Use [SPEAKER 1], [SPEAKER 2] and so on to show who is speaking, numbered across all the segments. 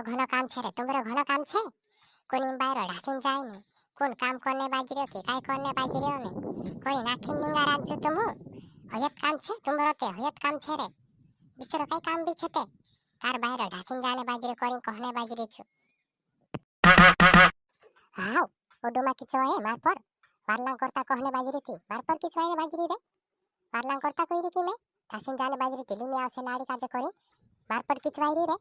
[SPEAKER 1] ઘણો કામ છે રે તુમરો ઘણો કામ છે કોની બાયરો ઢાસીન જાય ને કોણ કામ કોને બાજી રહ્યો કે કાઈ કોને બાજી રહ્યો ને કોઈ નાખી નીંગા રાખજો તુમુ હયત કામ છે તુમરો તે હયત કામ છે રે બિચારો કઈ કામ બી છે તે તાર બાયરો ઢાસીન જાને બાજી કરી કોને બાજી રહી છું હાવ ઓડોમાં કિચવાય માર પર વારલા કરતા કોને બાજી રહી માર પર કિચવાય બાજી રહી રે વારલા કરતા કોઈ રીકી મે ઢાસીન જાને બાજી રહી લીમે આવશે લાડી કાજે કરી માર પર કિચવાય રહી રે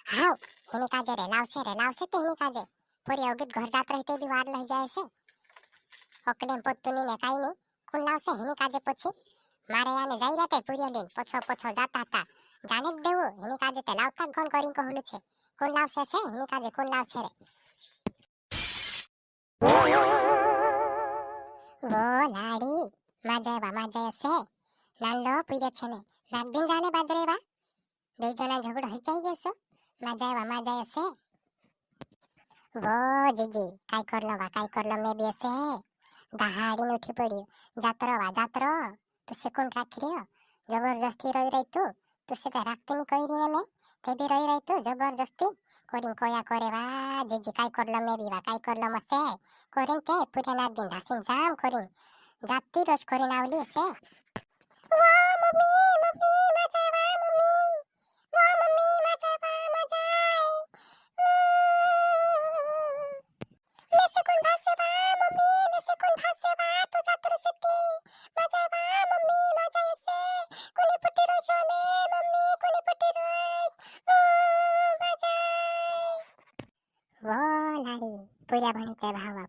[SPEAKER 1] હાવ એની કાજે રે લાવશે તે એની કાજે પૂરી અવગત ઘર જાત રહેતે બી વાર લઈ જાય છે ઓકડેમ પોતુની ને કાઈ નહીં કોણ લાવશે એની કાજે પછી મારે આને જઈ રહેતે પૂરી લઈને પછો જાતા હતા જાણે જ દેવું એની કાજે તે લાવતા કોણ કરી કહું છે કોણ લાવશે છે એની કાજે કોણ લાવશે રે વો લાડી મજા છે લાલો પીરે છે ને રાત દિન જાને બાજરે વા બે જણા ઝઘડો હચાઈ ગયો મજા છે વો જીજી કાઈ કરલો મે બેસે દહાડી ઉઠી પડ્યું જાતરો તુસે કોણ રાખી રહ્યો જબરજસ્તી રહી તું તુસે કઈ રાખતી ની કહી રહી મેં તે બી રહી તું જબરજસ્તી કોરિન કોયા કરે વા જીજી કાઈ કરલો મે બી વા કાઈ કરલો મસે કોરિન તે પૂરે ના દિન ધાસીન જામ કોરિન જાતી રોજ કોરિન આવલી છે વાહ મમ્મી મજા વાહ મમ્મી મજા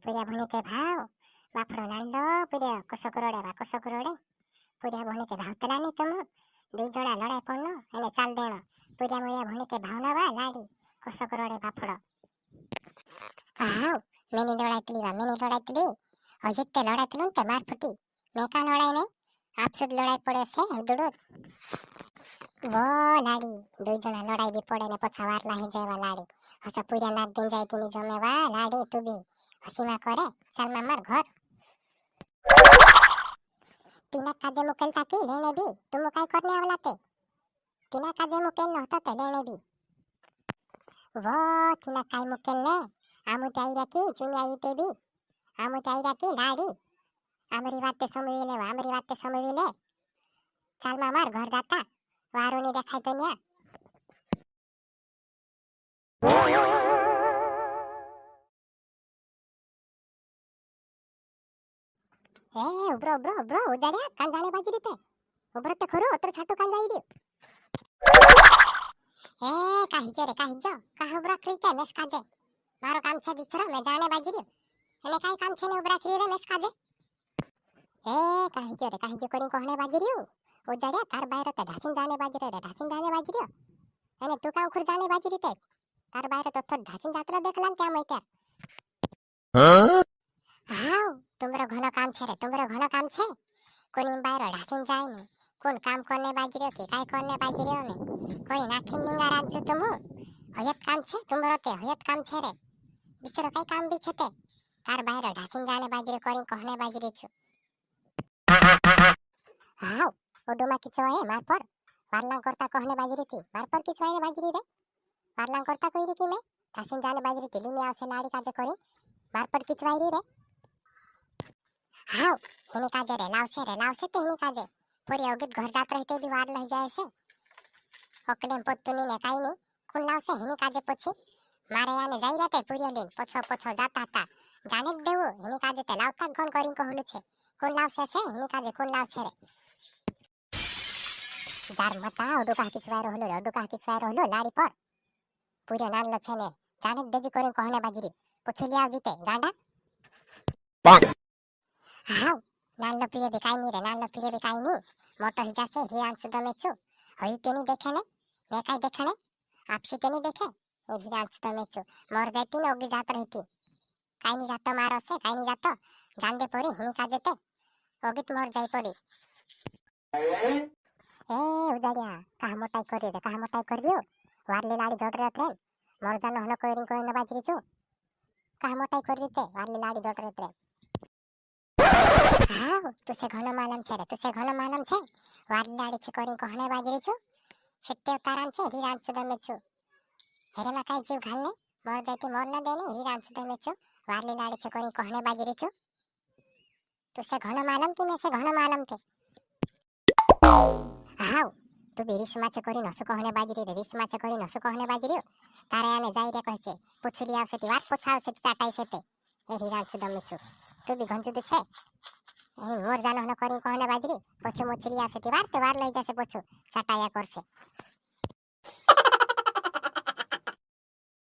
[SPEAKER 1] પૂર્યા ભણી તે ભાવ બાફડો નાલો પૂર્યા કસો કરોડે પૂર્યા ભણી તે ભાવ તલા ની તમ દુઈ જણા લડાઈ પડનો એને ચાલ દેણો પૂર્યા મોયા ભણી તે ભાવ ના વા લાડી કસો કરોડે બાફડો ભાવ મેની લડાઈ હજે તે લડાઈ તે માર ફૂટી મેં કા લડાઈ ને આપસે લડાઈ પડે છે દુડો વો લાડી દુઈ જણા લડાઈ બી પડે ને પછી વાર લાહી જાય લાડી હસા પૂર્યા નાક દિન જાય તેની જમે વા લાડી તું બી હસીમાં કરે ચાલમાં માર ઘર તીના કાજે મુકેલતા કી લેને બી તું મુકાઈ કરને આવલાતે તીના કાજે મુકેલ ન હતો તે લેને બી વો તીના કાઈ મુકેલ ને આમુ તાઈ રાખી ચુની આવી તે બી આમુ તાઈ રાખી લાડી આમરી વાતે સમવી લે ચાલમાં માર ઘર જાતા વારો ની દેખાય તો ન્યા ઉબ્રો ઉજાડ્યા કાન જાણે બાજી રીતે ઉબ્રો તે ખરો અત્ર છાટો કાન જાઈ રહ્યો કાહી જો કાહ ઉબ્રા કરી તે મેસ કાજે મારો કામ છે દીકરો મે જાણે બાજી રહ્યો એને કાઈ કામ છે ને ઉબ્રા કરી રે મેસ કાજે કાહી જો કરી કોહણે બાજી રહ્યો ઉજાડ્યા તાર બાયરો તે ઢાસીન જાણે બાજી રહ્યો એને તું કામ ખુર જાણે બાજી રીતે તાર બાયરો તો ઢાસીન જાત્રા દેખલાન ત્યાં મય ત્યાં હાવ તુમરો ઘણો કામ છે કોની બાયરો ઢાસીન જાય ને કોણ કામ કોને બાજી રહ્યો કે કાઈ કોને બાજી રહ્યો ને કોઈ નાખી નીંગા રાખજો તુમુ હયત કામ છે તુમરો તે હયત કામ છે રે બિચારો કઈ કામ બી છે તે તાર બાયરો ઢાસીન જાને બાજી કરી કોને બાજી રહી છું હાવ ઓડોમાં કિચવાય માર પર વારલા કરતા કોને બાજી રહી માર પર કિચવાય બાજી રહી રે વારલા કરતા કોઈ રીકી મે ઢાસીન જાને બાજી રહી લીમે આવશે લાડી કાજે કરી માર પર કિચવાય રહી રે હાવ એની કાજે રે લાવશે તે એની કાજે પૂરી અવગત ઘર જાત રહેતે બી વાર લઈ જાય છે ઓકડેમ પોતુની ને કાઈ નહીં કોણ લાવશે એની કાજે પછી મારે આને જઈ રહેતે પૂરી લઈને પછો જાતા હતા જાણે જ દેવું એની કાજે તે લાવતા કોણ કરી કહું છે કોણ લાવશે છે એની કાજે કોણ લાવશે રે જાર મતા ઓડો કાહ કિચવાય રહલો લાડી પર પૂરે નાનલો છે ને જાણે જ દેજી કરી કોહને બાજરી પછી લે આવજી તે ગાંડા હાવ નાનલો પીરે બી કાઈ નહીં મોટો હિજા છે હિરાન સુધો મે છું હઈ તેની દેખે ને મેં કાઈ દેખે ને આપસી તેની દેખે એ હિરાન સુધો મે છું મોર જતી ને ઓગી જાત રહેતી કાઈ ની જાતો મારો છે કાઈ ની જાતો જાન દે પોરી હિની કાજે તે ઓગીત મોર જાય પોરી ઉજાડ્યા કાહ મોટાઈ કર્યો વારલી લાડી જોડ રહ્યો ટ્રેન મોર જાનો હલો કોઈ ન બાજરી છું કાહ મોટાઈ કરી તે વારલી લાડી જોડ રહ્યો ટ્રેન હાવ તુસે ઘણો માલમ છે વારલી લાડી છે કરી કોહણે બાજરી છું છટ્ટે ઉતારાન છે હીરાન સુદમે છું हेरे मा काय जीव घालने मोर जाती मोर न देने हिरी राम सुदे में चो वारली लाड़ी से कोरी कहने बाजी रे चो तुसे घणो मालूम कि मैं से घणो मालूम थे हाउ तू भी रिश्मा से कोरी नसु कहने बाजी रे रिश्मा से कोरी नसु कहने बाजी रे तारे आने जाई रे कहचे पुछली आवसे ती वाट पुछावसे ती चाटाई से ते हिरी राम सुदे में चो तू भी घंजू दे छे मोर जानो न कोरी कहने बाजी रे पछो मोचली आवसे ती वार लई जासे पछो चाटाया करसे